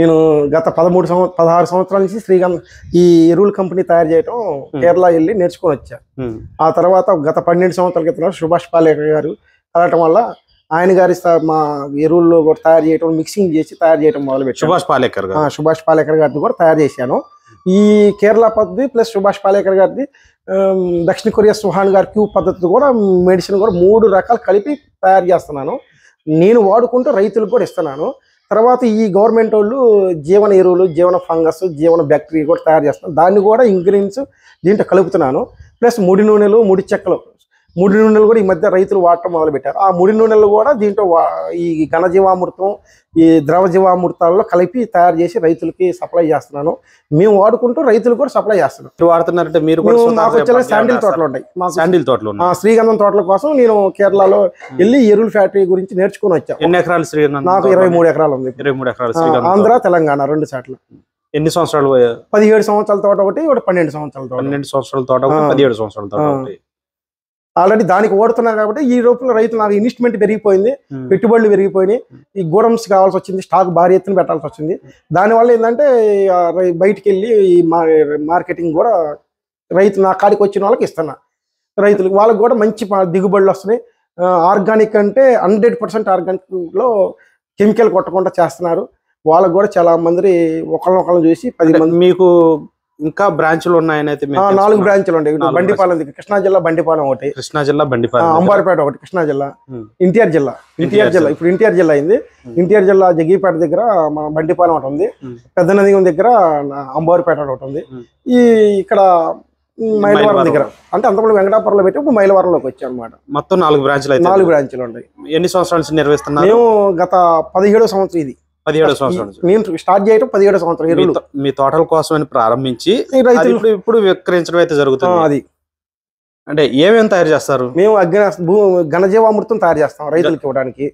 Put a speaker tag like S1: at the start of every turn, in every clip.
S1: నేను గత 16 సంవత్సరాల నుంచి శ్రీగంధం ఈ ఎరువుల కంపెనీ తయారు చేయడం కేరళ వెళ్ళి నేర్చుకొని వచ్చా. ఆ తర్వాత గత 12 సంవత్సరాల క్రితం సుభాష్ పాలేకర్ గారు కలవటం వల్ల ఆయన గారి మా ఎరువుల్లో కూడా తయారు చేయడం, మిక్సింగ్ చేసి తయారు చేయడం మొదలుపెట్టాను. సుభాష్ పాలేకర్ గారిది కూడా తయారు చేశాను. ఈ కేరళ పద్ధతి ప్లస్ సుభాష్ పాలేకర్ గారిది దక్షిణ కొరియా సుహాన్ గారి క్యూబ్ పద్ధతి కూడా మెడిసిన్ కూడా 3 రకాలు కలిపి తయారు చేస్తున్నాను. నేను వాడుకుంటూ రైతులకు కూడా ఇస్తున్నాను. తర్వాత ఈ గవర్నమెంట్ వాళ్ళు జీవన ఎరువులు, జీవన ఫంగస్, జీవన బ్యాక్టీరియా కూడా తయారు చేస్తున్నాను. దాన్ని కూడా ఇంగ్రీడియంట్స్ దీంట్లో కలుపుతున్నాను. ప్లస్ ముడి నూనెలు, ముడి చెక్కలు, ముడి నూనెలు కూడా ఈ మధ్య రైతులు వాడటం మొదలుపెట్టారు. ఆ ముడి నూనెలు కూడా దీంట్లో ఈ ఘనజీవామృతం, ఈ ద్రవ జీవామృతాల్లో కలిపి తయారు చేసి రైతులకి సప్లై చేస్తున్నాను. మేము వాడుకుంటూ రైతులు కూడా సప్లై చేస్తున్నాం.
S2: వాడుతున్నారంటే మీరు
S1: మాకు వచ్చే శాండిల్ తోటలు ఉంటాయి. శ్రీగంధం తోటల కోసం నేను కేరళలో వెళ్ళి ఎరువుల ఫ్యాక్టరీ గురించి నేర్చుకుని వచ్చాను.
S2: ఎన్ని ఎకరాలు శ్రీగంధం?
S1: నాకు 23 ఎకరాలు ఉంది.
S2: 23 ఎకరాలు
S1: ఆంధ్ర, తెలంగాణ 2 చోట్ల.
S2: ఎన్ని సంవత్సరాలు?
S1: 17 సంవత్సరాల తోట ఒకటి, 12 సంవత్సరాల తోట.
S2: 12 సంవత్సరాల తోట, 17 సంవత్సరాల తోట.
S1: ఆల్రెడీ దానికి ఓడుతున్నా కాబట్టి ఈ రూపంలో రైతులు నాకు ఇన్వెస్ట్మెంట్ పెరిగిపోయింది, పెట్టుబడులు పెరిగిపోయినాయి. ఈ గోడమ్స్ కావాల్సి వచ్చింది, స్టాక్ భారీ ఎత్తున పెట్టాల్సి వచ్చింది. దానివల్ల ఏంటంటే బయటికి వెళ్ళి ఈ మార్కెటింగ్ కూడా రైతు నా కాడికి వచ్చిన వాళ్ళకి ఇస్తున్నా. రైతులకు వాళ్ళకి కూడా మంచి దిగుబడులు వస్తున్నాయి. ఆర్గానిక్ అంటే 100% ఆర్గానిక్లో కెమికల్ కొట్టకుండా చేస్తున్నారు. వాళ్ళకు కూడా చాలా మంది ఒకళ్ళని చూసి 10 మంది.
S2: మీకు ఇంకా బ్రాంచ్లు ఉన్నాయని అయితే?
S1: 4 బ్రాంచ్లు ఉంటాయి. బండిపాలెం దగ్గర, కృష్ణా జిల్లా బండిపాలెం ఒకటి, అంబారిపేట ఒకటి, కృష్ణా జిల్లా, ఎన్టీఆర్ జిల్లా. ఇప్పుడు ఎన్టీఆర్ జిల్లా అయింది. ఎన్టీఆర్ జిల్లా జగ్గీపేట దగ్గర మన బండిపాలెం ఒకటి ఉంది. పెద్ద నది దగ్గర అంబారిపేట ఒకటి ఉంది. ఈ ఇక్కడ మైలవరం దగ్గర, అంటే అంతకుముందు వెంకటాపురంలో పెట్టి ఇప్పుడు మైలవరంలోకి వచ్చాం అనమాట.
S2: మొత్తం 4 బ్రాంచ్లు
S1: 4 బ్రాంచ్లు ఉంటాయి.
S2: ఎన్ని సంవత్సరాల నుంచి నిర్వహిస్తున్నారు?
S1: మేము గత 17వ సంవత్సరం. ఇది
S2: 17 సంవత్సరం
S1: నేను స్టార్ట్ చేయడం 17 సంవత్సరం.
S2: మీ తోటల కోసం ప్రారంభించి ఇప్పుడు విక్రయించడం అయితే జరుగుతుంది.
S1: అది
S2: అంటే ఏమేమి తయారు చేస్తారు?
S1: మేము ఘనజీవామృతం తయారు చేస్తాం రైతులకు ఇవ్వడానికి.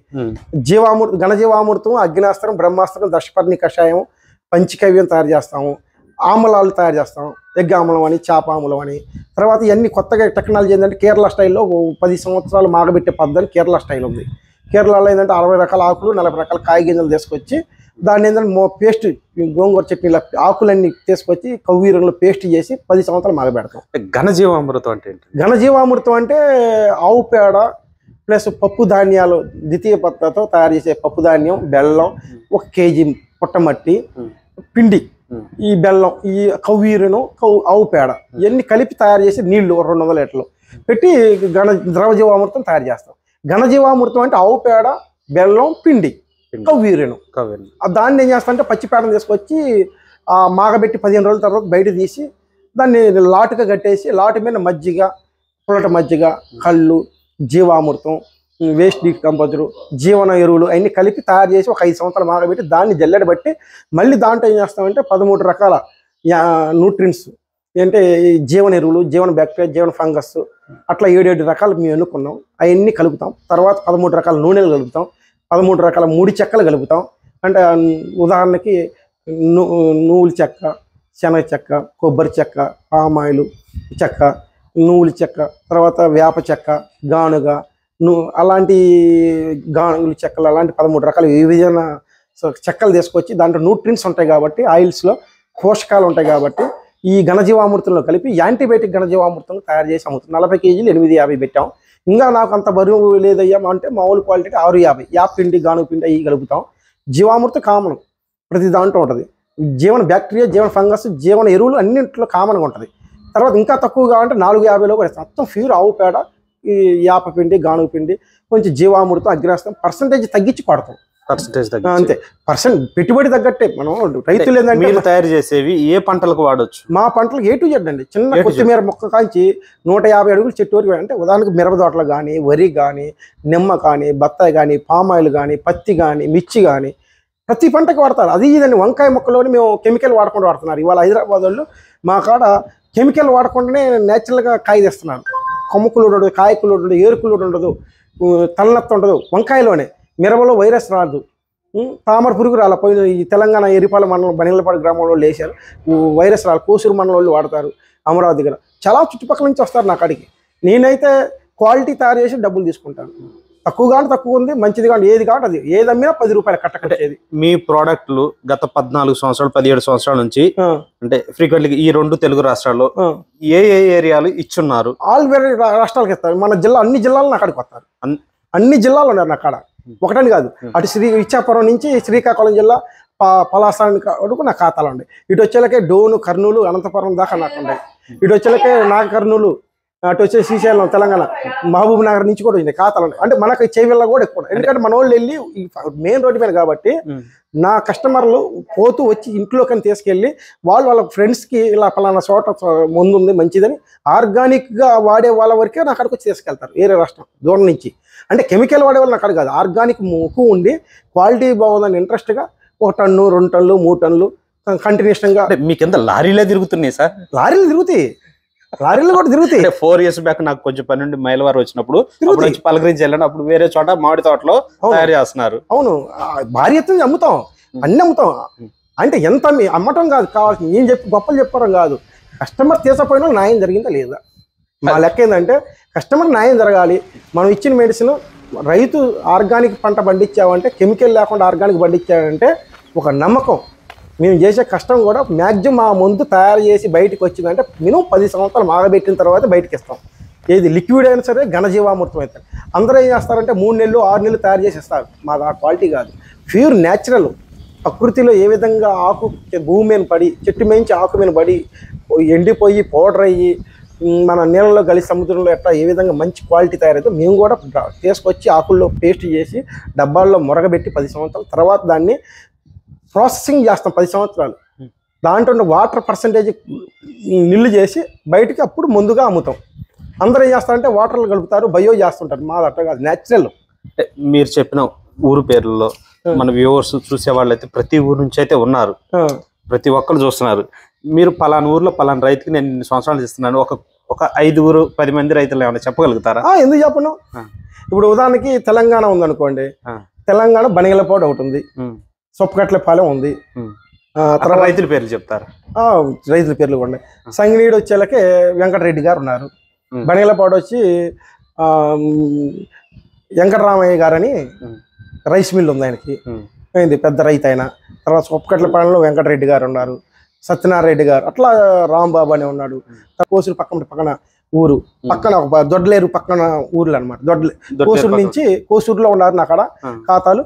S1: ఘనజీవామృతం, అగ్నాస్త్రం, బ్రహ్మాస్త్రం, దశపర్ణి కషాయం, పంచకవ్యం తయారు చేస్తాము. ఆమలాలు తయారు చేస్తాం, ఎగ్ ఆమలం అని, చేప ఆమలం అని. తర్వాత ఇవన్నీ కొత్తగా టెక్నాలజీ ఏంటంటే కేరళ స్టైల్లో 10 సంవత్సరాలు మాగబెట్టే పద్ధతి కేరళ స్టైల్ ఉంది. కేరళలో ఏంటంటే 60 రకాల ఆకులు, 40 రకాల కాయ గింజలు తీసుకొచ్చి దాన్ని ఏంటంటే పేస్ట్, గోంగూర చట్నీల ఆకులన్నీ తీసుకొచ్చి కవ్వీరంలో పేస్ట్ చేసి 10 సంవత్సరాలు మాగబెడతాం.
S2: ఘనజీవామృతం అంటే ఏంటి?
S1: ఘనజీవామృతం అంటే ఆవు పేడ ప్లస్ పప్పు ధాన్యాలు, ద్వితీయ పద్ధతితో తయారు చేసే పప్పు ధాన్యం, బెల్లం, 1 కేజీ పుట్టమట్టి, పిండి, ఈ బెల్లం, ఈ కవ్వీరును, ఆవు పేడ ఇవన్నీ కలిపి తయారు చేసి నీళ్లు 200 లీటర్లు పెట్టి ద్రవజీవామృతం తయారు చేస్తాం. ఘనజీవామృతం అంటే ఆవు పేడ, బెల్లం, పిండి, కవ్వీరును. దాన్ని ఏం చేస్తా అంటే పచ్చి పేడను తీసుకొచ్చి మాగబెట్టి 15 రోజుల తర్వాత బయట తీసి దాన్ని లాటుగా కట్టేసి లాటు మీద మజ్జిగ, పుల్లట మజ్జిగ, కళ్ళు, జీవామృతం, వేస్ట్ డీకంపోజరు, జీవన ఎరువులు అన్నీ కలిపి తయారు చేసి 5 సంవత్సరాలు మాగబెట్టి దాన్ని జల్లెడ బట్టి మళ్ళీ దాంట్లో ఏం చేస్తామంటే 13 రకాల న్యూట్రియంట్స్ అంటే జీవన ఎరువులు, జీవన బ్యాక్టీరియా, జీవన ఫంగస్, అట్లా 7 రకాలు మేము ఎన్నుకున్నాం. అవన్నీ కలుపుతాం. తర్వాత 13 రకాల నూనెలు కలుపుతాం, 13 రకాల ముడి చెక్కలు కలుపుతాం. అంటే ఉదాహరణకి నువ్వుల చెక్క, శనగ చెక్క, కొబ్బరి చెక్క, పామాయిలు చెక్క, నువ్వుల చెక్క, తర్వాత వేప చెక్క, గానుగ, అలాంటి గానుగుల చెక్కలు, అలాంటి 13 రకాల వివిధ చెక్కలు తీసుకొచ్చి దాంట్లో న్యూట్రియంట్స్ ఉంటాయి కాబట్టి, ఆయిల్స్లో పోషకాలు ఉంటాయి కాబట్టి ఈ ఘనజీవామృతంలో కలిపి యాంటీబయాటిక్ ఘనజీవామృతం తయారు చేసి అమ్ముతాం. 40 కేజీలు 850 పెట్టాం. ఇంకా నాకు అంత బరువు లేదయ్యా అంటే మామూలు క్వాలిటీకి 650. యాప్ పిండి, గానుగ పిండి అవి కలుపుతాం. జీవామృతం కామన్ ప్రతి దాంట్లో ఉంటుంది. జీవన బ్యాక్టీరియా, జీవన ఫంగస్, జీవన ఎరువులు అన్నింటిలో కామన్గా ఉంటుంది. తర్వాత ఇంకా తక్కువగా అంటే 450లో కూడా ఇస్తాం. మొత్తం ప్యూర్ ఆవు పేడ, ఈ యాప పిండి, గానుగ పిండి, కొంచెం జీవామృతం, అగ్నాస్త్రం పర్సంటేజ్ తగ్గించి పడతాం. అంతే, పెట్టుబడి తగ్గట్టే. మనం రైతులు ఏంటంటే
S2: మీరు తయారు చేసేవి ఏ పంటలకు వాడచ్చు?
S1: మా పంటలకు A to Z అండి. చిన్న కొత్తిమీర మొక్క కాంచి 150 అడుగులు చెట్టు వరకు, అంటే ఉదాహరణకు మిరప తోటలు కానీ, వరి కానీ, నిమ్మ కానీ, బత్తాయి కానీ, పామాయిల్ కానీ, పత్తి కానీ, మిర్చి కానీ ప్రతి పంటకు వాడతారు. అది ఇదండి. వంకాయ మొక్కలోని మేము కెమికల్ వాడకుండా వాడుతున్నారు. ఇవాళ హైదరాబాద్ వాళ్ళు మా కాడ కెమికల్ వాడకుండానే నేచురల్గా కాయ తెస్తున్నారు. కొమ్మకులు ఉండదు, కాయకులు ఉండదు, ఏరుకులు ఉండదు, తలనత్త ఉండదు వంకాయలోనే. మిరపలో వైరస్ రాదు, తామర పురుగు రాల. పోయిన ఈ తెలంగాణ ఎరిపాల మండలం బనిలపాడు గ్రామంలో లేచారు, వైరస్ రాలు. కోసూరు మండలం వాళ్ళు వాడతారు, అమరావతి దగ్గర చాలా చుట్టుపక్కల నుంచి వస్తారు నా కాడికి. నేనైతే క్వాలిటీ తయారు చేసి డబ్బులు తీసుకుంటాను. తక్కువ కాంటే తక్కువ ఉంది, మంచిది కాంటే ఏది కాంటే అది, ఏది అమ్మినా 10 రూపాయలు కట్టకట్టేది.
S2: మీ ప్రోడక్ట్లు గత 14 సంవత్సరాలు 17 సంవత్సరాల నుంచి అంటే ఫ్రీక్వెంట్లీ ఈ 2 తెలుగు రాష్ట్రాల్లో ఏ ఏరియాలు ఇచ్చున్నారు?
S1: ఆల్ వేరే రాష్ట్రాలకు ఇస్తారు. మన జిల్లా అన్ని జిల్లాలను అక్కడికి వస్తారు. అన్ని జిల్లాలు ఉన్నారు నా కాడ, ఒకటని కాదు. అటు ఇచ్చాపురం నుంచి శ్రీకాకుళం జిల్లా పలాసానికి వరకు నా ఖాతాలు ఉన్నాయి. ఇటు వచ్చేలకే డోను, కర్నూలు, అనంతపురం దాకా నాకు ఉన్నాయి. ఇటు వచ్చేలకే కర్నూలు, అటు వచ్చే శ్రీశైలం, తెలంగాణ, మహబూబ్ నగర్ నుంచి కూడా ఉన్నాయి ఖాతాలు ఉన్నాయి. అంటే మనకు చేవెళ్ళ కూడా ఎక్కువ, ఎందుకంటే మన వాళ్ళు వెళ్ళి మెయిన్ రోడ్డు మీద కాబట్టి నా కస్టమర్లు పోతూ వచ్చి ఇంట్లోకి తీసుకెళ్ళి వాళ్ళ ఫ్రెండ్స్కి ఇలా పలానా చోట ముందు ఉంది మంచిదని ఆర్గానిక్గా వాడే వాళ్ళ వరకే నా అక్కడికి వచ్చి తీసుకెళ్తారు వేరే రాష్ట్రం దూరం నుంచి. అంటే కెమికల్ వాడే వాళ్ళు అక్కడ కాదు, ఆర్గానిక్ ఎక్కువ ఉండి క్వాలిటీ బాగుందని ఇంట్రెస్ట్గా 1 టన్ను 2 టన్నులు 3 టన్నులు కంటిన్యూషన్గా.
S2: మీ కింద లారీలే తిరుగుతున్నాయి సార్?
S1: లారీలు తిరుగుతాయి, లారీలు కూడా తిరుగుతాయి.
S2: 4 years బ్యాక్ నాకు కొంచెం పని నుండి మైలవారు వచ్చినప్పుడు పలకరించి వెళ్ళండి, అప్పుడు వేరే చోట మామిడి తోటలో తయారు చేస్తున్నారు.
S1: అవును, భారీ ఎత్తున అమ్ముతాం, అన్ని అమ్ముతాం. అంటే ఎంత అమ్మటం కాదు కావాల్సింది, నేను గొప్పలు చెప్పడం కాదు, కస్టమర్ తీసపోయినా న్యాయం జరిగిందా లేదా. మా లెక్క ఏంటంటే కస్టమర్ న్యాయం జరగాలి. మనం ఇచ్చిన మెడిసిన్ రైతు ఆర్గానిక్ పంట పండించామంటే, కెమికల్ లేకుండా ఆర్గానిక్ పండించామంటే ఒక నమ్మకం. మేము చేసే కష్టం కూడా మ్యాక్సిమం ఆ మందు తయారు చేసి బయటకు వచ్చిందంటే మినిమం 10 సంవత్సరాలు మాగబెట్టిన తర్వాత బయటకు ఇస్తాం. ఏది లిక్విడ్ అయినా సరే ఘనజీవామృతం అవుతాయి. అందరూ ఏం చేస్తారంటే 3 నెలలు 6 నెలలు తయారు చేసి ఇస్తారు. మాది ఆ క్వాలిటీ కాదు, ప్యూర్ న్యాచురల్. ప్రకృతిలో ఏ విధంగా ఆకు భూమి మీద పడి, చెట్టు మేంచి ఆకు మీద పడి ఎండిపోయి పౌడర్ అయ్యి మన నీళ్ళలో కలిసి సముద్రంలో ఎట్లా ఏ విధంగా మంచి క్వాలిటీ తయారైతే మేము కూడా తీసుకొచ్చి ఆకుల్లో పేస్ట్ చేసి డబ్బాల్లో మురగబెట్టి 10 సంవత్సరాల తర్వాత దాన్ని ప్రాసెసింగ్ చేస్తాం 10 సంవత్సరాలు. దాంట్లో వాటర్ పర్సంటేజ్ నిల్లు చేసి బయటికి అప్పుడు ముందుగా అమ్ముతాం. అందరూ ఏం చేస్తారంటే వాటర్లు కలుపుతారు, బయో చేస్తుంటారు. మాది అట్లా కాదు, న్యాచురల్.
S2: మీరు చెప్పిన ఊరు పేర్లలో మన వ్యూవర్స్ చూసే వాళ్ళు అయితే ప్రతి ఊరు నుంచి అయితే ఉన్నారు, ప్రతి ఒక్కరు చూస్తున్నారు. మీరు పలానా ఊర్లో పలానా రైతుకి నేను ఇన్ని సంవత్సరాలు ఇస్తున్నాను, ఒక 5-10 మంది రైతులు ఏమైనా చెప్పగలుగుతారా?
S1: ఎందుకు చెప్పను. ఇప్పుడు ఉదాహరణకి తెలంగాణ ఉందనుకోండి, తెలంగాణ బనిగలపాడు ఒకటి ఉంది, సొప్పకట్లపాలెం ఉంది.
S2: తర్వాత రైతుల పేర్లు చెప్తారు?
S1: రైతుల పేర్లు కూడా ఉన్నాయి. సంగినీడు వచ్చేలకే వెంకటరెడ్డి గారు ఉన్నారు. బనిగలపాడు వచ్చి వెంకటరామయ్య గారని రైస్ మిల్ ఉంది, ఆయనకి అయింది పెద్ద రైతు ఆయన. తర్వాత సొప్పకట్లపాలెంలో వెంకటరెడ్డి గారు ఉన్నారు, సత్యనారాయణ గారు, అట్లా రాంబాబు అని ఉన్నాడు. కోసూరు పక్కన ఊరు పక్కన ఒక దొడ్లేరు పక్కన ఊర్లు అనమాట. కోసూరు నుంచి కోసూరులో ఉన్నారు నా కాడ ఖాతాలు.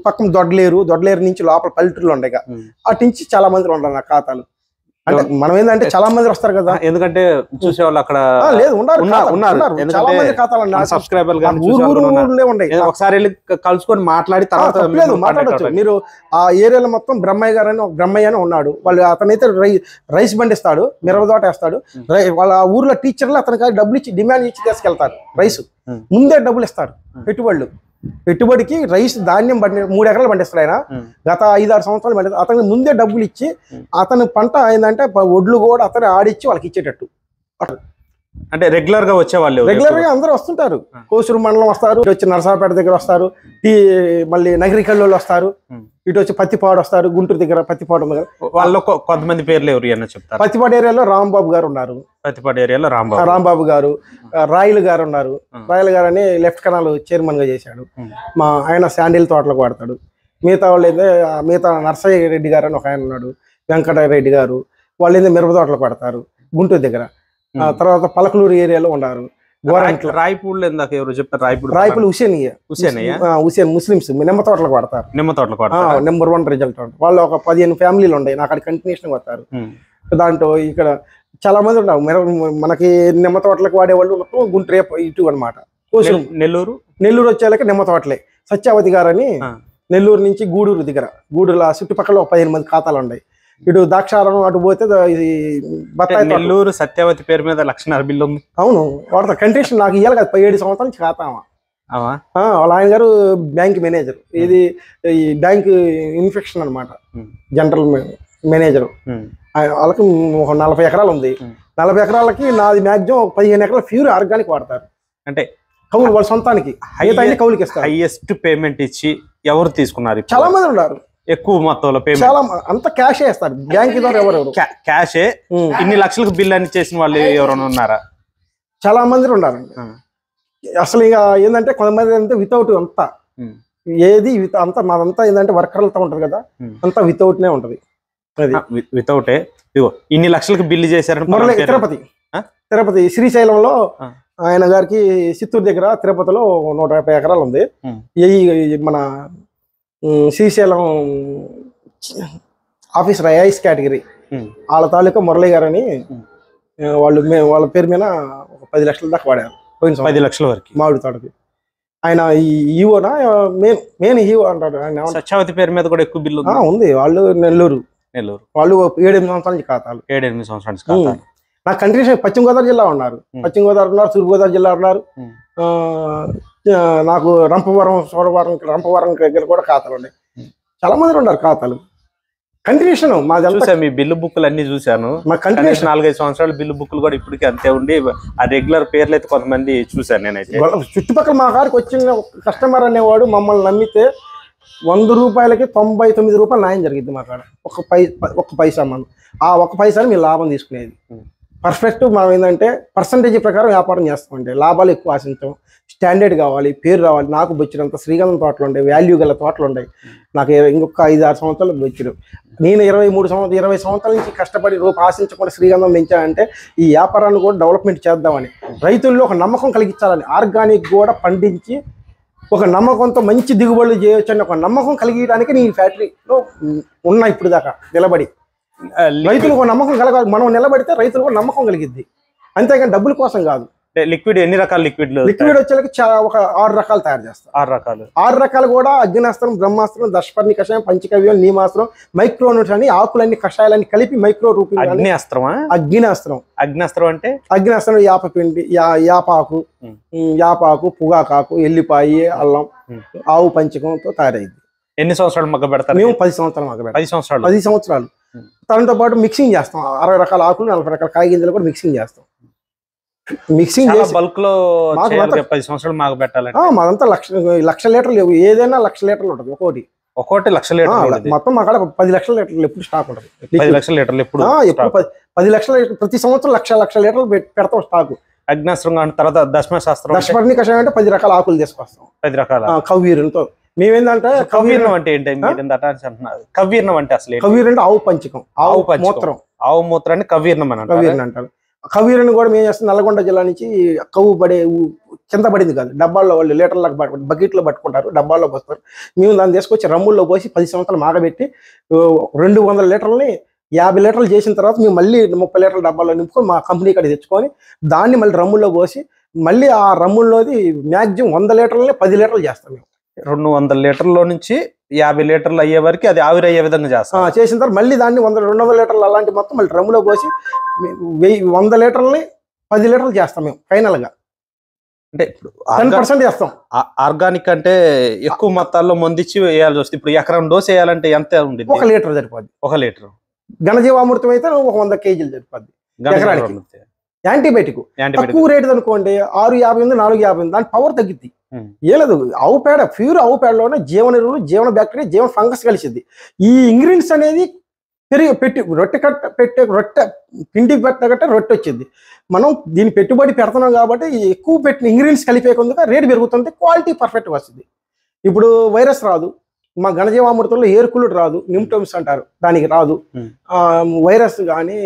S1: పక్కన దొడ్లేరు నుంచి లోపల పల్లెటూరులో ఉండేగా, అటు నుంచి చాలా మంది ఉన్నారు నా ఖాతాలు. అంటే మనం ఏంటంటే చాలా మంది వస్తారు కదా,
S2: ఎందుకంటే చూసేవాళ్ళు అక్కడ
S1: లేదు ఉన్నారు, చాలా మంది ఖాతాలు
S2: ఒకసారి వెళ్ళి కలుసుకొని మాట్లాడి తర్వాత
S1: మాట్లాడచ్చు. మీరు ఆ ఏరియాలో మొత్తం బ్రహ్మయ్య గారు అని బ్రహ్మయ్య అని ఉన్నాడు, వాళ్ళు అతనైతే రైస్ బండిస్తాడు, మిరపదోట వేస్తాడు. వాళ్ళ ఊర్లో టీచర్లు అతనికి డబ్బులు ఇచ్చి డిమాండ్ ఇచ్చి తీసుకెళ్తారు. రైస్ ముందే డబ్బులు ఇస్తారు పెట్టుబడికి. రైస్ ధాన్యం 3 ఎకరాలు పండిస్తాడు ఆయన, గత 5-6 సంవత్సరాలు పండిస్తాడు. అతనికి ముందే డబ్బులు ఇచ్చి అతని పంట ఏంటంటే ఒడ్లు కూడా అతను ఆడిచ్చి వాళ్ళకి ఇచ్చేటట్టు.
S2: అంటే రెగ్యులర్ గా వచ్చేవాళ్ళు,
S1: రెగ్యులర్ గా అందరూ వస్తుంటారు. కోసూరు మండలం వస్తారు, ఇటు వచ్చి నరసాపేట దగ్గర వస్తారు, మళ్ళీ నగరికల్లోళ్ళు వస్తారు, ఇటు వచ్చి పత్తిపాడు వస్తారు, గుంటూరు దగ్గర పత్తిపాడు ఉంది కదా.
S2: వాళ్ళు కొంతమంది పేర్లు ఎవరు అని చెప్తారు?
S1: పత్తిపాడు ఏరియాలో రాంబాబు గారు ఉన్నారు,
S2: పత్తిపాడు ఏరియాలో రాంబాబు గారు.
S1: రాయలు గారు ఉన్నారు, రాయలు గారు అని లెఫ్ట్ కెనాల్ చైర్మన్ గా చేశాడు. ఆయన శాండిల్ తోటలకు వాడతాడు. మిగతా వాళ్ళు అయితే నర్సయ్య రెడ్డి గారు అని ఒక ఆయన ఉన్నాడు, వెంకటరెడ్డి గారు, వాళ్ళు ఏంటంటే మిరప తోటలకు వాడతారు గుంటూరు దగ్గర. తర్వాత పలకలూరు ఏరియాలో ఉన్నారు.
S2: రాయపూడిలో ఇందాక ఎవరు చెప్పారు?
S1: రాయపూడి హుసేన్ ముస్లిమ్స్ నిమ్మ తోటలకు వాడతారు. Number 1 result. వాళ్ళు ఒక 15 ఫ్యామిలీలు ఉన్నాయి, నాకు అక్కడ కంటిన్యూషన్ వస్తారు. దాంట్లో ఇక్కడ చాలా మంది ఉన్నారు. మనకి నిమ్మ తోటలకు వాడేవాళ్ళు మొత్తం గుంటూరు ఇటు అనమాట. నెల్లూరు వచ్చేళ్ళకి నిమ్మ తోటలే. సత్యావతి గారు అని నెల్లూరు నుంచి గూడూరు దగ్గర, గూడూరు చుట్టుపక్కల ఒక 15 మంది ఖాతాలు ఉన్నాయి. ఇటు దాక్షారం అటు పోతే
S2: నెల్లూరు సత్యావతి పేరు మీద లక్షణాల బిల్లు ఉంది.
S1: అవును, వాడతా కంటిన్యూషన్. నాకు ఇవ్వాలి కదా 17 సంవత్సరాల నుంచి ఖాతామా. వాళ్ళ ఆయన గారు బ్యాంక్ మేనేజర్, ఇది ఈ బ్యాంక్ ఇన్ఫెక్షన్ అనమాట, జనరల్ మేనేజర్. వాళ్ళకి ఒక 40 ఎకరాలు ఉంది. 40 ఎకరాలకి నాది మ్యాక్సిమం 15 ఎకరాల ప్యూర్ ఆర్గానిక్ వాడతారు.
S2: అంటే
S1: కౌలు వాళ్ళ సొంతానికి కౌలుకి ఇస్తారు.
S2: హైయెస్ట్ పేమెంట్ ఇచ్చి ఎవరు తీసుకున్నారు?
S1: చాలా మంది ఉన్నారు,
S2: ఎక్కువ మొత్తంలో పేమెంట్.
S1: చాలా అంత క్యాష్ వేస్తారు బ్యాంక్ ద్వారా. ఎవరెవరు
S2: క్యాషే ఇన్ని లక్షలకు బిల్ అని చేసిన వాళ్ళు ఎవరైనా ఉన్నారా?
S1: చాలా మంది ఉన్నారండి. అసలు ఇక ఏంటంటే కొంతమంది అంటే వితౌట్ అంతా ఏది అంతా మాదంతా ఏంటంటే వర్కర్లతో ఉంటది కదా, అంతా వితౌట్నే ఉంటది. అది
S2: వితౌటే. ఇదిగో ఇన్ని లక్షలకు బిల్లు చేశారని
S1: మురళి తిరుపతి శ్రీశైలంలో ఆయన గారికి చిత్తూరు దగ్గర తిరుపతిలో 150 ఎకరాలు ఉంది. మన శ్రీశైలం ఆఫీసర్ ఐఎస్ కేటగిరీ వాళ్ళ తాలూకా మురళి గారు అని వాళ్ళ పేరు మీద ఒక 10 లక్షల దాకా వాడారు.
S2: 10 లక్షల వరకు
S1: మామిడి తోటకి. ఆయన ఈ ఈవోనా మెయిన్ ఈవో అంటారు.
S2: సత్యావతి పేరు మీద కూడా ఎక్కువ బిల్లు
S1: ఉంది. వాళ్ళు నెల్లూరు వాళ్ళు 7-8 సంవత్సరాల నుంచి ఖాతాలు.
S2: 7-8 సంవత్సరాల నుంచి ఖాతాలు.
S1: నా కంట్రీషన్ పశ్చిమ గోదావరి జిల్లా ఉన్నారు, పశ్చిమ గోదావరి ఉన్నారు, తూర్పు గోదావరి జిల్లా ఉన్నారు. నాకు రంపవరం దగ్గర కూడా ఖాతాలు ఉన్నాయి. చాలా మంది ఉన్నారు ఖాతాలు. కంటిన్యూషన్
S2: మీ బిల్లు బుక్లు అన్ని చూశాను. మా కంటిన్యూషన్ 4-5 సంవత్సరాల బిల్లు బుక్లు కూడా ఇప్పటికీ అంతే ఉండి ఆ రెగ్యులర్ పేర్లు అయితే కొంతమంది చూశాను నేనైతే.
S1: చుట్టుపక్కల మా కాడికి వచ్చిన కస్టమర్ అనేవాడు మమ్మల్ని నమ్మితే 100 రూపాయలకి 99 రూపాయలు న్యాయం జరిగింది మా కాడ. ఒక్క పైసా మనం ఆ ఒక్క పైసాని మేము లాభం తీసుకునేది. పర్ఫెక్ట్ మనం ఏంటంటే పర్సంటేజ్ ప్రకారం వ్యాపారం చేస్తామంటే లాభాలు ఎక్కువ ఆశించాం. స్టాండర్డ్ కావాలి, పేరు రావాలి. నాకు బొచ్చినంత శ్రీగంధం తోటలు ఉంటాయి, వాల్యూ గల తోటలు ఉంటాయి. నాకు ఇంకొక 5-6 సంవత్సరాలు బొచ్చిరు. నేను 20 సంవత్సరాల నుంచి కష్టపడి రూపు ఆశించకుండా శ్రీగంధం పెంచానంటే ఈ వ్యాపారాన్ని కూడా డెవలప్మెంట్ చేద్దామని, రైతుల్లో ఒక నమ్మకం కలిగించాలని, ఆర్గానిక్ కూడా పండించి ఒక నమ్మకంతో మంచి దిగుబడులు చేయొచ్చని ఒక నమ్మకం కలిగించడానికి నేను ఫ్యాక్టరీలో ఉన్నా ఇప్పుడు దాకా నిలబడి. రైతులకు ఒక నమ్మకం కలగాలి, మనం నిలబడితే రైతులకు నమ్మకం కలిగిద్ది, అంతేగాని డబ్బుల కోసం కాదు.
S2: లిక్విడ్ ఎన్ని రకాల లిక్విడ్
S1: వచ్చేకి ఒక 6 రకాలు తయారు చేస్తాం.
S2: 6
S1: రకాలు కూడా అగ్నాస్త్రం, బ్రహ్మాస్త్రం, దశపర్ణి కషాయం, పంచకవ్యం, నీమాస్త్రం, మైక్రోనూట్స్ అని ఆకులన్నీ కషాయాలన్నీ కలిపి మైక్రో రూపంలో. అగ్నాస్త్రం అంటే అగ్నాస్త్రం యాపపిండి, యాపాకు, పొగాకాకు, ఎల్లిపాయి, అల్లం, ఆవు పంచకంతో తయారైంది.
S2: ఎన్ని సంవత్సరాలు మగ్గ పెడతారు?
S1: మేము 10 సంవత్సరాలు మగ్గ పెడతాం. 10 సంవత్సరాలు. దాంతో పాటు మిక్సింగ్ చేస్తాం. 60 రకాల ఆకులు, 40 రకాల కాయ గింజలు కూడా మిక్సింగ్ చేస్తాం. మిక్సింగ్
S2: బల్క్ లో 10 సంవత్సరాలు మాకు పెట్టాలి.
S1: మాదంతా 1,00,000 లీటర్లు, ఏదైనా 1,00,000 లీటర్లు ఉంటుంది. ఒక్కోటి 1,00,000 లీటర్లు. మొత్తం మా కాడ 10 లక్షల లీటర్లు ఎప్పుడు స్టాక్ ఉంటుంది.
S2: 10 లక్షల లీటర్లు ఎప్పుడు
S1: 10 లక్షల లీటర్లు ప్రతి సంవత్సరం 1,00,000 లీటర్లు పెడతాం స్టాక్.
S2: అగ్నాస్త్రం తర్వాత దశపర్ణి
S1: కషాయం అంటే 10 రకాల ఆకులు తీసుకొస్తాం.
S2: 10 రకాల
S1: కవ్వీరంతో. మేమేందంటే
S2: కవ్వీర్ణం అంటే ఏంటి? కవ్వీర్ణం అంటే అసలు
S1: కవ్వీర్ అంటే ఆవు పంచకం, ఆవు
S2: మూత్రాన్ని కవ్వీర్ణం
S1: అంటారు. కవ్వీరని కూడా మేము చేస్తాం. నల్గొండ జిల్లా నుంచి కవ్వు కింద పడింది కాదు, డబ్బాల్లో వాళ్ళు లీటర్లకు బకెట్లో పట్టుకుంటారు, డబ్బాల్లో పోస్తారు. మేము దాన్ని తీసుకొచ్చి రమ్ముల్లో పోసి 10 సంవత్సరాలు మాగబెట్టి 200 లీటర్లని 50 లీటర్లు చేసిన తర్వాత మేము మళ్ళీ 30 లీటర్ల డబ్బాల్లో నింపుకొని మా కంపెనీ కాడ తెచ్చుకొని దాన్ని మళ్ళీ రమ్ముల్లో పోసి మళ్ళీ ఆ రమ్ముల్లోది మ్యాక్సిమం 100 లీటర్లని 10 లీటర్లు చేస్తాం. మేము
S2: 200 లీటర్ల నుంచి 50 లీటర్లు అయ్యే వరకు అది ఆవిరి అయ్యే విధంగా చేస్తాం.
S1: చేసిన తర్వాత మళ్ళీ దాన్ని 200 లీటర్లు అలాంటి మొత్తం మళ్ళీ డ్రమ్లో పోసి 100 లీటర్లని 10 లీటర్లు చేస్తాం మేము ఫైనల్ గా.
S2: అంటే
S1: 10% చేస్తాం.
S2: ఆర్గానిక్ అంటే ఎక్కువ మొత్తాల్లో మందిచ్చి వేయాల్సి వస్తుంది. ఇప్పుడు ఎకరం డోస్ వేయాలంటే ఎంత ఉండేది?
S1: 1 లీటర్ సరిపోద్ది.
S2: 1 లీటర్
S1: ఘనజీవామృతం అయితే 100 కేజీలు సరిపోద్ది ఎకరానికి. యాంటీబయాటిక్ తక్కువ రేటు అనుకోండి 650 ఉంది, 450 దాని పవర్ తగ్గిద్ది. ఏలేదు, ఆవు పేడ, ప్యూర్ ఆవు పేడలోనే జీవన ఎరువులు, జీవన బ్యాక్టీరియా, జీవన ఫంగస్ కలిసింది. ఈ ఇంగ్రీడియంట్స్ అనేది పెట్టి రొట్టె పిండి పెట్టగట్టే రొట్టె వచ్చింది. మనం దీన్ని పెట్టుబడి పెడుతున్నాం కాబట్టి ఎక్కువ పెట్టిన ఇంగ్రీడియంట్స్ కలిపేందుకు రేటు పెరుగుతుంది, క్వాలిటీ పర్ఫెక్ట్గా వస్తుంది. ఇప్పుడు వైరస్ రాదు, మా ఘనజీవామృతంలో ఏర్కులుడు రాదు, నిమ్టోమ్స్ అంటారు దానికి రాదు. వైరస్ కానీ,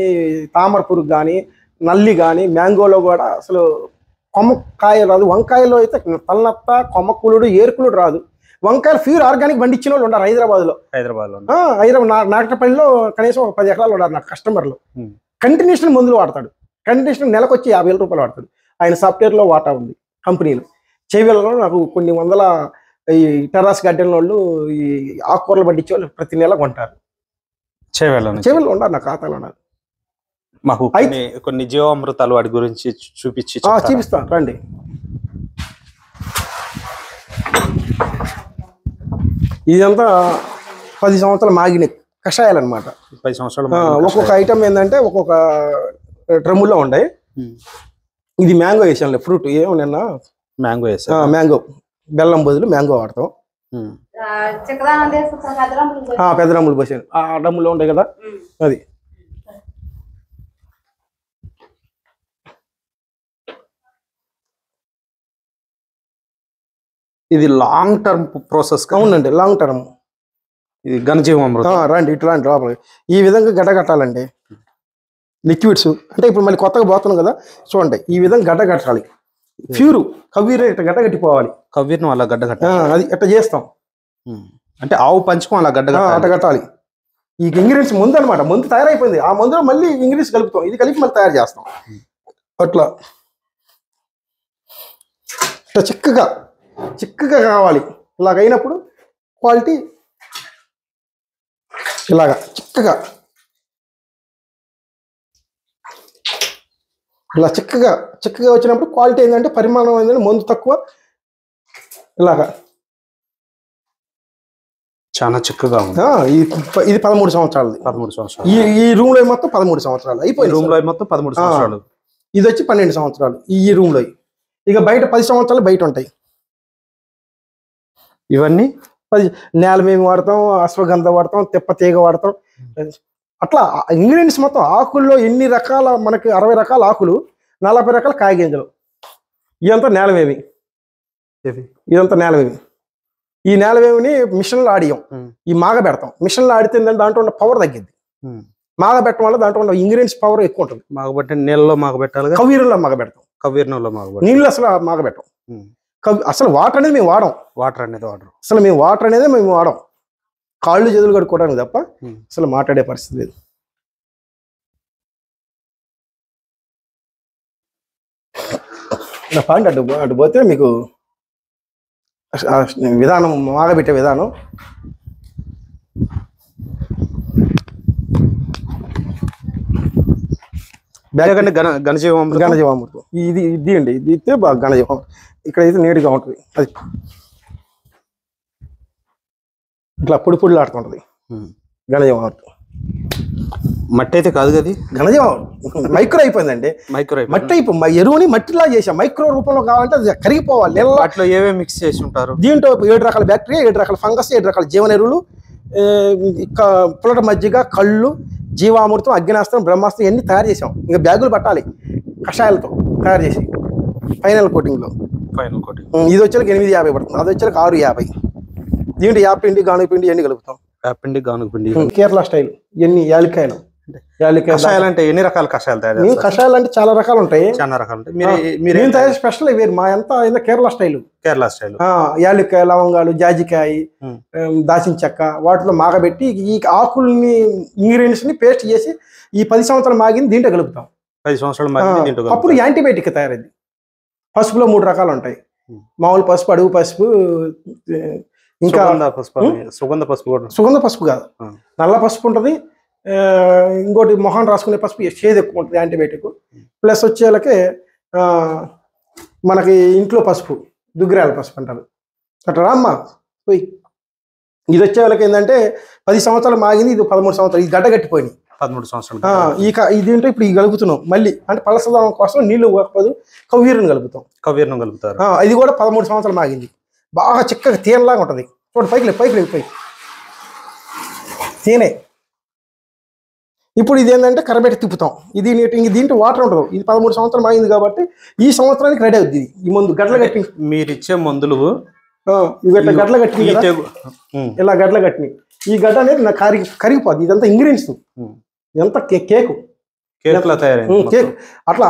S1: తామర పురుగు కానీ, నల్లి కానీ, మ్యాంగోలో కూడా అసలు కొమ్మకాయ రాదు. వంకాయలో అయితే తలనత్త, కొమ్మకులుడు, ఏర్కులుడు రాదు. వంకాయలు ప్యూర్ ఆర్గానిక్ పండించిన వాళ్ళు ఉన్నారు హైదరాబాద్లో. నాగటపల్లిలో కనీసం 10 ఎకరాలు ఉన్నారు నాకు కస్టమర్లు. కంటిన్యూషన్ మందులు వాడతాడు. కంటిన్యూషన్ నెలకు వచ్చి 50,000 రూపాయలు వాడతాడు. ఆయన సాఫ్ట్వేర్లో వాటా ఉంది కంపెనీలో. చేవేళ్ళలో నాకు కొన్ని వందల ఈ టెర్రాస్ గార్డెన్ వాళ్ళు ఈ ఆకుకూరలు పండించే వాళ్ళు ప్రతి నెల కొంటారు. చేవేళ్ళలో ఉన్నారు నా ఖాతాలో ఉన్నారు.
S2: మాకు కొన్ని జీవామృతాలు వాటి గురించి
S1: చూపిస్తాను రండి. ఇదంతా 10 సంవత్సరాలు మాగిన కషాయాలు అనమాట.
S2: 10 సంవత్సరాలు
S1: ఒక్కొక్క ఐటమ్ ఏంటంటే ఒక్కొక్క డ్రమ్ముల్లో ఉంటాయి. ఇది మ్యాంగో వేసాను, ఫ్రూట్ ఏమో నిన్న
S2: మ్యాంగో వేసా.
S1: మ్యాంగో బెల్లం బదులు మ్యాంగో వాడతాం. పెద్ద డ్రమ్ములు పోసాను, ఆ డ్రమ్ములో ఉంటాయి కదా అది.
S2: ఇది లాంగ్ టర్మ్ ప్రాసెస్.
S1: అవునండి, లాంగ్ టర్మ్.
S2: ఇది ఘనజీవామృతం.
S1: రండి ఇటు రండి లోపలికి. ఈ విధంగా గడ్డ కట్టాలండి లిక్విడ్స్. అంటే ఇప్పుడు మళ్ళీ కొత్తగా పోతున్నాం కదా, చూడండి ఈ విధంగా గడ్డ కట్టాలి. ప్యూరు కవ్వీర ఇట్లా గడ్డ కట్టిపోవాలి.
S2: కవ్వీర్ను అలా గడ్డ కట్ట,
S1: అది ఎట్లా చేస్తాం
S2: అంటే ఆవు పంచకం అలా గడ్డ
S1: అట్లా కట్టాలి. ఈ ఇంగ్రీడియంట్స్ ముందు అనమాట, ముందు తయారైపోయింది, ఆ మందులో మళ్ళీ ఇంగ్రీడియంట్స్ కలుపుతాం, ఇది కలిపి మళ్ళీ తయారు చేస్తాం. అట్లా ఇట్లా చిక్కగా కావాలి. ఇలాగ అయినప్పుడు క్వాలిటీ ఇలాగా చిక్కగా ఇలా చిక్కగా వచ్చినప్పుడు క్వాలిటీ ఏంటంటే పరిమాణం ఏంటంటే మందు తక్కువ. ఇలాగా
S2: చాలా చిక్కగా ఉంది.
S1: ఇది 13 సంవత్సరాలు.
S2: 13 సంవత్సరాలు.
S1: ఈ రూమ్ లో మొత్తం 13 సంవత్సరాలు అయిపోయింది.
S2: రూమ్ లో మొత్తం 13 సంవత్సరాలు.
S1: ఇది వచ్చి 12 సంవత్సరాలు ఈ రూమ్ లో. ఇక బయట 10 సంవత్సరాలు బయట ఉంటాయి.
S2: ఇవన్నీ
S1: 10 నేల మేము వాడతాం, అశ్వగంధ వాడతాం, తెప్ప తీగ వాడతాం. అట్లా ఇంగ్రీడియంట్స్ మొత్తం ఆకుల్లో ఎన్ని రకాల, మనకి 60 రకాల ఆకులు, 40 రకాల కాయగింజలు. ఇదంతా నేలవేమి. ఈ నేలవేమిని మిషన్లో ఆడియం, ఈ మాగ పెడతాం. మిషన్లో ఆడితే దాంట్లో ఉన్న పవర్ తగ్గింది. మాగ పెట్టడం వల్ల దాంట్లో ఉన్న ఇంగ్రీడియంట్స్ పవర్ ఎక్కువ ఉంటుంది.
S2: మాగబెట్టి నీళ్ళలో మాగబెట్టాలి,
S1: కవ్వీరంలో మాగ పెడతాం. నీళ్ళు అసలు మాగ పెట్టాం. అసలు వాటర్ అనేది మేము వాడం. అసలు మేము వాటర్ అనేది మేము వాడం. కాళ్ళు చేతులు కడుక్కోవడానికి తప్ప అసలు మాట్లాడే పరిస్థితి లేదు. పాయింట్ అటు పోతే మీకు విధానం, మాగబెట్టే విధానం. ఘనజీవామృతం ఇది అండి. ఇది ఇస్తే బాగా ఘనజీవామృతం. ఇక్కడైతే నీట్గా ఉంటుంది. అది ఇట్లా పొడి ఆడుతుంటది ఘనజీవామృతం.
S2: మట్టి అయితే కాదు కదా,
S1: ఘనజీవామృతం మైక్రో అయిపోయిందండి. మట్టి ఎరువుని మట్టిలా చేసాం. మైక్రో రూపంలో కావాలంటే అది కరిగిపోవాలి.
S2: వాటిలో ఏమేమి మిక్స్ చేసి ఉంటారు?
S1: దీంట్లో 7 రకాల బ్యాక్టీరియా, 7 రకాల ఫంగస్, 7 రకాల జీవన ఎరువులు, పుల్లట మజ్జిగ, కళ్ళు, జీవామృతం, అగ్నాస్త్రం, బ్రహ్మాస్త్రం ఇవన్నీ తయారు చేసాం. ఇంకా బ్యాగులు పట్టాలి కషాయాలతో తయారు చేసి ఫైనల్ కోటింగ్. ఇది వచ్చేకి 850 పడుతుంది, అది వచ్చేకి 650. దీంట్లో యాపిండి, గానుగ పిండి ఇవన్నీ కలుపుతాం. కేరళ స్టైల్ ఇవన్నీ యాలక్కాయలు.
S2: కషాయాలు అంటే ఎన్ని రకాల కషాయాలు తయారు?
S1: కషాయాలు అంటే చాలా రకాలు ఉంటాయి.
S2: మీరు
S1: తయారు స్పెషల్ వేరు. మా ఎంత కేరళ స్టైల్. యాలక్కాయ, లవంగాలు, జాజికాయ, దాచిన చెక్క వాటిలో మాగబెట్టి ఈ ఆకుల్ని ఇంగ్రీడియంట్స్ ని పేస్ట్ చేసి ఈ 10 సంవత్సరాలు మాగింది దీంట్లో కలుపుతాం.
S2: 10 సంవత్సరాలు
S1: అప్పుడు యాంటీబయాటిక్ తయారైంది. పసుపులో 3 రకాలు ఉంటాయి. మామూలు పసుపు, అడుగు పసుపు, ఇంకా
S2: సుగంధ
S1: పసుపు కాదు, నల్ల పసుపు ఉంటుంది. ఇంకోటి మొహం రాసుకునే పసుపు చేదు ఎక్కువ ఉంటుంది, యాంటీబయాటిక్. ప్లస్ వచ్చేళ్ళకి మనకి ఇంట్లో పసుపు, దుగ్గిరాల పసుపు అంటారు. అట్లా రామ్మా పోయి. ఇది వచ్చేళ్ళకి ఏంటంటే 10 సంవత్సరాలు మాగింది, ఇది 13 సంవత్సరాలు. ఇది గడ్డ కట్టిపోయింది
S2: 13 సంవత్సరాలు.
S1: ఇది ఏంటో ఇప్పుడు కలుపుతున్నాం మళ్ళీ. అంటే పలసదనం కోసం నీళ్లు పోకపోదు, కవ్వీరుని కలుపుతారు. ఇది కూడా 13 సంవత్సరాలు మాగింది. బాగా చిక్కగా తేనెలాగా ఉంటుంది. చూడండి పైకి తేనె. ఇప్పుడు ఇది ఏంటంటే కరబెట్టి తిప్పుతాం. ఇది దీంట్లో వాటర్ ఉంటుంది. ఇది 13 సంవత్సరాలు మాగింది కాబట్టి ఈ సంవత్సరానికి రెడీ అవుతుంది. ఈ మందు గడ్డలు కట్టి
S2: మీరు ఇచ్చే మందులు
S1: గడ్డలు కట్టి ఇలా గడ్డలు కట్టిన ఈ గడ్డ అనేది నాకు కరిగిపోద్ది. ఇదంతా ఇంగ్రీడియంట్స్, ఇదంతా కేకు అట్లా.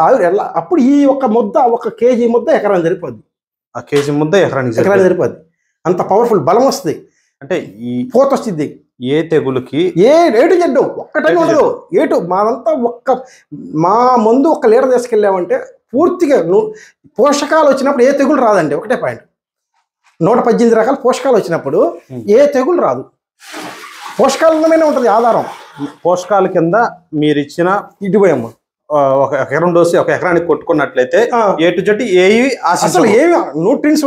S1: అప్పుడు ఈ ఒక్క ముద్ద, 1 కేజీ ముద్ద ఎకరానికి సరిపోద్ది.
S2: ఆ కేజీ ముద్ద ఎకరానికి
S1: సరిపోద్ది. అంత పవర్ఫుల్ బలం వస్తుంది.
S2: అంటే ఈ
S1: పోత వస్తుంది.
S2: ఏ తెగులుకి
S1: ఏటు చెడ్డు ఒక్కటే ఉండదు. ఏటు మాదంతా మా మందు 1 లీటర్ తీసుకెళ్ళామంటే పూర్తిగా పోషకాలు వచ్చినప్పుడు ఏ తెగులు రాదండి. ఒకటే పాయింట్. 118 రకాల పోషకాలు వచ్చినప్పుడు ఏ తెగులు రాదు. పోషకాలలోనే ఉంటుంది ఆధారం.
S2: పోషకాల కింద మీరు ఇచ్చిన
S1: ఇటుపోయమ్మ
S2: 1 ఎకరం డోసు 1 ఎకరానికి కొట్టుకున్నట్లయితే ఏ టు జెడ్ ఏవి
S1: అసలు ఏమి న్యూట్రిన్స్,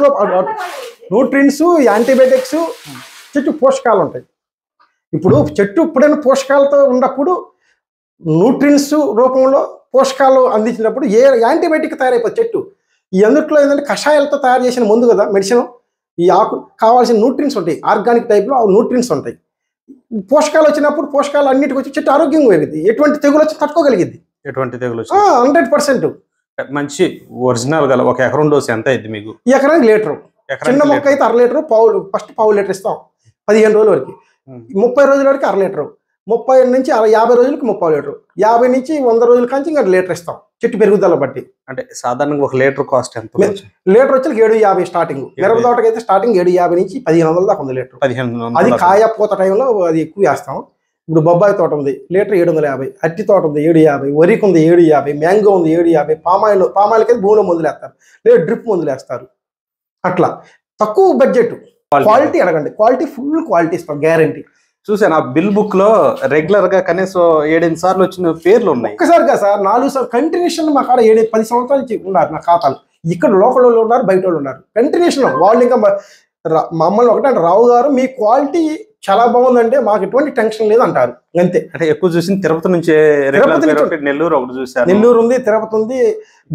S1: యాంటీబయాటిక్స్, చెట్టు పోషకాలు ఉంటాయి. ఇప్పుడు చెట్టు ఎప్పుడైనా పోషకాలతో ఉన్నప్పుడు న్యూట్రిన్స్ రూపంలో పోషకాలు అందించినప్పుడు ఏ యాంటీబయాటిక్ తయారైపోతుంది చెట్టు. ఈ అందుట్లో ఏంటంటే కషాయాలతో తయారు చేసిన మందు కదా మెడిసిన్. ఈ ఆకు కావాల్సిన న్యూట్రిన్స్ ఉంటాయి. ఆర్గానిక్ టైప్లో న్యూట్రిన్స్ ఉంటాయి. పోషకాలు వచ్చినప్పుడు పోషకాలు అన్నిటికి వచ్చి చెట్టు ఆరోగ్యంగా పెరిగింది. ఎటువంటి తెగులు వచ్చి తట్టుకోగలిగింది. 100%
S2: మంచి ఒరిజినల్ గల 1 ఎకరం డోసు ఎంత అయింది మీకు?
S1: ఈ ఎకరానికి లీటరు. చిన్న మొక్క అయితే 1/2 లీటర్ ఫస్ట్ పావు లీటర్ ఇస్తాం 15 రోజుల వరకు. 30 రోజుల వరకు 1/2 లీటర్, 30 నుంచి 50 రోజులకి 30 లీటర్, 50 నుంచి 100 రోజుల కాంచి ఇంకా లీటర్ ఇస్తాం చెట్టు పెరుగుదల బట్టి.
S2: అంటే సాధారణంగా 1 లీటర్ కాస్ట్ ఎంత?
S1: లీటర్ వచ్చి 750 స్టార్టింగ్. మిరప తోటకి అయితే స్టార్టింగ్ 750 నుంచి 1500 దాకా ఉంది లీటర్.
S2: 1500.
S1: అది కాయ పూత టైంలో అది ఎక్కువ వేస్తాం. ఇప్పుడు బొబ్బాయి తోట ఉంది లీటర్ 750, అట్టి తోట ఉంది 750, వరికి ఉంది 750, మ్యాంగో ఉంది 750, పామాయిల్కి అయితే భూమిలో మందులు వేస్తారు, లేదా డ్రిప్ మందులు వేస్తారు. అట్లా తక్కువ బడ్జెట్, క్వాలిటీ అడగండి, క్వాలిటీ ఫుల్ క్వాలిటీ ఇస్తాం గ్యారంటీ.
S2: చూసాను ఆ బిల్ బుక్ లో రెగ్యులర్ గా కనీసం 7-8 సార్లు వచ్చిన పేర్లు ఉన్నాయి.
S1: ఒక్కసారిగా సార్ 4 సార్లు కంటిన్యూషన్ మా కాడ 7-10 సంవత్సరాల నుంచి ఉన్నారు నా ఖాతాలు. ఇక్కడ లోకల్ వాళ్ళు ఉన్నారు, బయట వాళ్ళు ఉన్నారు, కంటిన్యూషన్. వాళ్ళు ఇంకా మమ్మల్ని ఒకటే రావు గారు మీ క్వాలిటీ చాలా బాగుందంటే మాకు ఎటువంటి టెన్షన్ లేదు అంటారు అంతే.
S2: అంటే ఎక్కువ చూసింది తిరుపతి నుంచే, నెల్లూరు ఒకటి చూసాను,
S1: నెల్లూరు ఉంది, తిరుపతి ఉంది,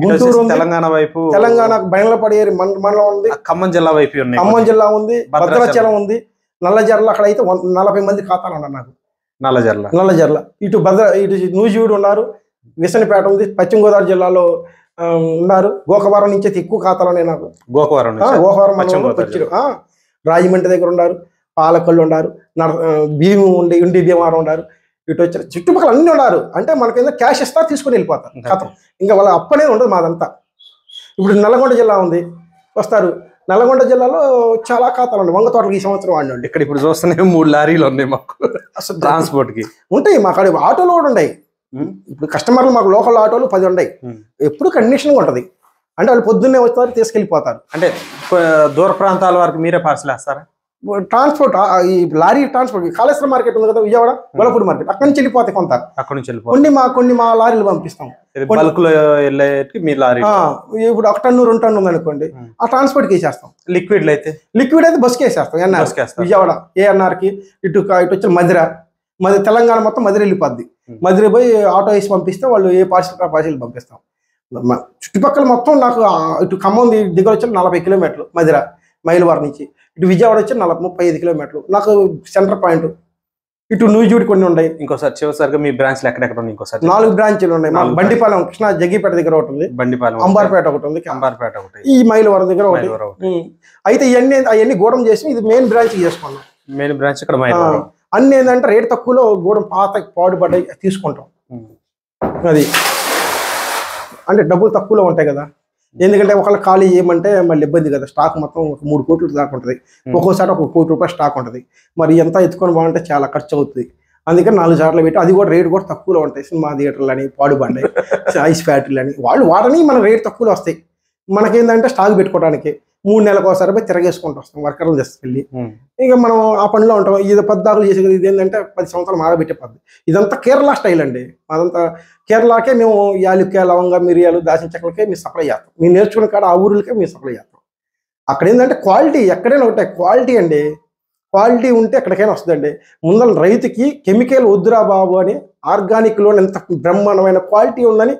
S1: గుంటూరు ఉంది,
S2: తెలంగాణ వైపు,
S1: తెలంగాణ బయలుపడి మండలం ఉంది,
S2: ఖమ్మం జిల్లా వైపు ఉన్నాయి,
S1: ఖమ్మం జిల్లా ఉంది, భద్రాచలం ఉంది, నల్లజర్ల. అక్కడ అయితే 40 మంది ఖాతాలు ఉన్నారు నాకు. నల్లజర్ల ఇటు ఇటు నూజివీడు ఉన్నారు, విసనపేట ఉంది, పశ్చిమ గోదావరి జిల్లాలో ఉన్నారు. గోకవరం నుంచి అయితే ఎక్కువ ఖాతాలు ఉన్నాయి నాకు. గోకవరం రాజమండ్రి దగ్గర ఉన్నారు, పాలకొల్లు ఉన్నారు, భీము ఉండి భీమవరం ఉన్నారు, ఇటు వచ్చారు, చుట్టుపక్కల అన్ని ఉన్నారు. అంటే మనకి క్యాష్ ఇస్తారు, తీసుకుని వెళ్ళిపోతారు ఖాతం. ఇంకా వాళ్ళ అప్పనేది ఉండదు మాదంతా. ఇప్పుడు నల్గొండ జిల్లా ఉంది, వస్తారు. నల్గొండ జిల్లాలో చాలా ఖాతాలు ఉన్నాయి. వంగ తోటలకు ఈ సంవత్సరం వాడినండి.
S2: ఇక్కడ ఇప్పుడు చూస్తూనే 3 లారీలు ఉన్నాయి మాకు అసలు ట్రాన్స్పోర్ట్ కి.
S1: ఉంటాయి మా కాడ ఆటోలు కూడా ఉన్నాయి. ఇప్పుడు కస్టమర్లు మాకు లోకల్ ఆటోలు 10 ఉన్నాయి. ఎప్పుడు కండిషన్గా ఉంటుంది. అంటే వాళ్ళు పొద్దున్నే వస్తారు, తీసుకెళ్ళిపోతారు.
S2: అంటే దూర ప్రాంతాల వరకు మీరే పార్సల్ వేస్తారా?
S1: ట్రాన్స్పోర్ట్, ఈ లారీ ట్రాన్స్పోర్ట్. కాళేశ్వరం మార్కెట్ ఉంది కదా విజయవాడ, గొల్లపూడి మార్కెట్, అక్కడి నుంచి వెళ్ళిపోతాయి కొంత.
S2: అక్కడ నుంచి
S1: కొన్ని మా లారీలు పంపిస్తాం.
S2: బల్క్ లో మీ లారీ
S1: ఇప్పుడు 1 టన్ను 2 టన్ను ఉంది అనుకోండి, ఆ ట్రాన్స్పోర్ట్కి వేసేస్తాం.
S2: లిక్విడ్ అయితే
S1: బస్కి వేసేస్తాం. విజయవాడ ANR కి, ఇటు వచ్చిన మధిర తెలంగాణ మొత్తం మధిర వెళ్ళిపోద్ది. మధిర పోయి ఆటో వేసి పంపిస్తే వాళ్ళు ఏ పార్సిల్ పంపిస్తాం. చుట్టుపక్కల మొత్తం నాకు ఇటు ఖమ్మం దగ్గర వచ్చి 40 కిలోమీటర్లు మధిర, మైలవారి నుంచి. ఇటు విజయవాడ వచ్చి 35 కిలోమీటర్లు నాకు సెంటర్ పాయింట్. ఇటు నూజివీడు కొన్ని ఉన్నాయి.
S2: ఇంకోసారి చివరిసారిగా మీ బ్రాంచ్లు ఎక్కడెక్కడ ఉన్నాయి? ఇంకోసారి 4
S1: బ్రాంచ్లు ఉన్నాయి. మాకు బండిపాలెం కృష్ణా జగ్గిపేట దగ్గర ఒకటి ఉంది,
S2: బండిపాలెం,
S1: అంబార్పేట ఒకటి ఉంది,
S2: అంబార్పేట ఒకటి,
S1: ఈ మైలవరం దగ్గర ఒకటి. అయితే అవన్నీ గూడెం చేసి ఇది మెయిన్ బ్రాంచ్ చేసుకున్నాం.
S2: మెయిన్ బ్రాంచ్ ఇక్కడ మైలవరం.
S1: అన్ని ఏంటంటే రేటు తక్కువలో గూడెం పాడుపడ్డాయి తీసుకుంటాం. అది అంటే డబ్బులు తక్కువలో ఉంటాయి కదా. ఎందుకంటే ఒకళ్ళు ఖాళీ చేయమంటే మళ్ళీ ఇబ్బంది కదా. స్టాక్ మొత్తం 3 కోట్లు దాకా ఉంటుంది. ఒక్కోసారి 1 కోటి రూపాయలు స్టాక్ ఉంటుంది. మరి ఎంత ఎత్తుకొని బాగుంటే చాలా ఖర్చు అవుతుంది. అందుకని 4 సార్లు పెట్టి, అది కూడా రేటు కూడా తక్కువలో ఉంటాయి. సినిమా థియేటర్లు అని, పాడుబండి, ఐస్ ఫ్యాక్టరీలు అని వాళ్ళు వాడని మన రేటు తక్కువలో వస్తాయి. మనకేంటంటే స్టాక్ పెట్టుకోవడానికి 3 నెలలకు ఒకసారి పోయి తిరగేసుకుంటూ వస్తాం వర్కర్లు తీసుకెళ్ళి. ఇక మనం ఆ పనిలో ఉంటాం. ఇది పద్దాకులు చేసేది. ఇది ఏంటంటే 10 సంవత్సరాలు మాడబెట్టే పద్ధతి. ఇదంతా కేరళ స్టైల్ అండి. అదంతా కేరళకే మేము యాలుక్కాయ, లవంగ, మిరియాలు, దాచిన చెక్కలకే మేము సప్లై చేస్తాం. మేము నేర్చుకున్న కాడ ఆ ఊరులకే మేము సప్లై చేస్తాం. అక్కడ ఏంటంటే క్వాలిటీ ఎక్కడైనా ఒకటే క్వాలిటీ అండి. క్వాలిటీ ఉంటే ఎక్కడికైనా వస్తుందండి. ముందర రైతుకి కెమికల్ వద్దురా బాబు అని ఆర్గానిక్లో ఎంత బ్రహ్మాండమైన క్వాలిటీ ఉందని.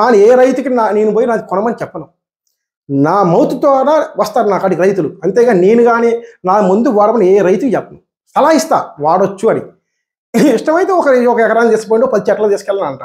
S1: కానీ ఏ రైతుకి నేను పోయి నాది కొనమని చెప్పను. నా మౌత్ ద్వారా వస్తారు నా కాడికి రైతులు. అంతేగా నేను కానీ నా ముందు వాడమని ఏ రైతుకి చెప్పను. సలహా ఇస్తా వాడొచ్చు అని. ఇష్టమైతే ఒక ఎకరాన్ని తీసుకుపోయి 10 చెట్లు తీసుకెళ్ళని అంట.